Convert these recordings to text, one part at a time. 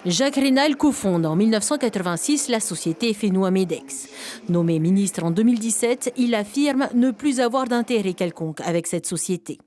Jacques Reynal cofonde en 1986 la société Fenua-Medex. Nommé ministre en 2017, il affirme ne plus avoir d'intérêt quelconque avec cette société.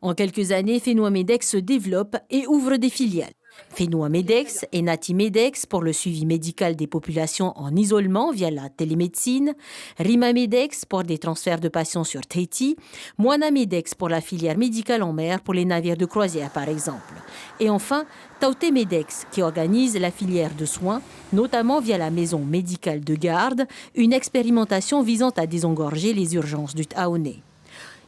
En quelques années, Fenua-Medex se développe et ouvre des filiales. Fenua-Medex et Nati-Medex pour le suivi médical des populations en isolement via la télémédecine, Rima-Medex pour des transferts de patients sur Tahiti, Moana-Medex pour la filière médicale en mer pour les navires de croisière par exemple. Et enfin, Taoté-Medex qui organise la filière de soins, notamment via la maison médicale de garde, une expérimentation visant à désengorger les urgences du Taoné.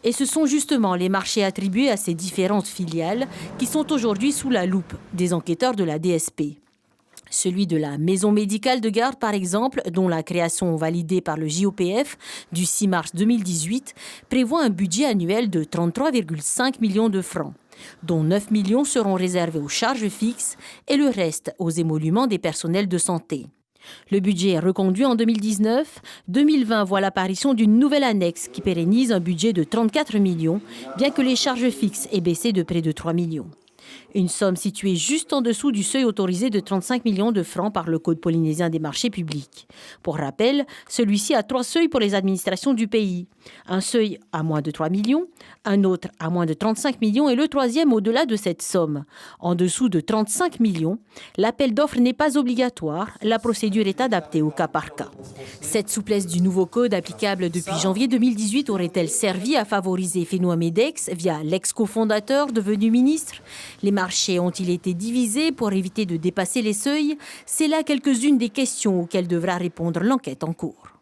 Et ce sont justement les marchés attribués à ces différentes filiales qui sont aujourd'hui sous la loupe des enquêteurs de la DSP. Celui de la maison médicale de garde, par exemple, dont la création validée par le JOPF du 6 mars 2018, prévoit un budget annuel de 33,5 millions de francs, dont 9 millions seront réservés aux charges fixes et le reste aux émoluments des personnels de santé. Le budget est reconduit en 2019. 2020 voit l'apparition d'une nouvelle annexe qui pérennise un budget de 34 millions, bien que les charges fixes aient baissé de près de 3 millions. Une somme située juste en dessous du seuil autorisé de 35 millions de francs par le Code polynésien des marchés publics. Pour rappel, celui-ci a 3 seuils pour les administrations du pays. Un seuil à moins de 3 millions, un autre à moins de 35 millions et le troisième au-delà de cette somme. En dessous de 35 millions, l'appel d'offres n'est pas obligatoire, la procédure est adaptée au cas par cas. Cette souplesse du nouveau code applicable depuis janvier 2018 aurait-elle servi à favoriser Fenua-Medex via l'ex-cofondateur devenu ministre? Les marchés ont-ils été divisés pour éviter de dépasser les seuils? C'est là quelques-unes des questions auxquelles devra répondre l'enquête en cours.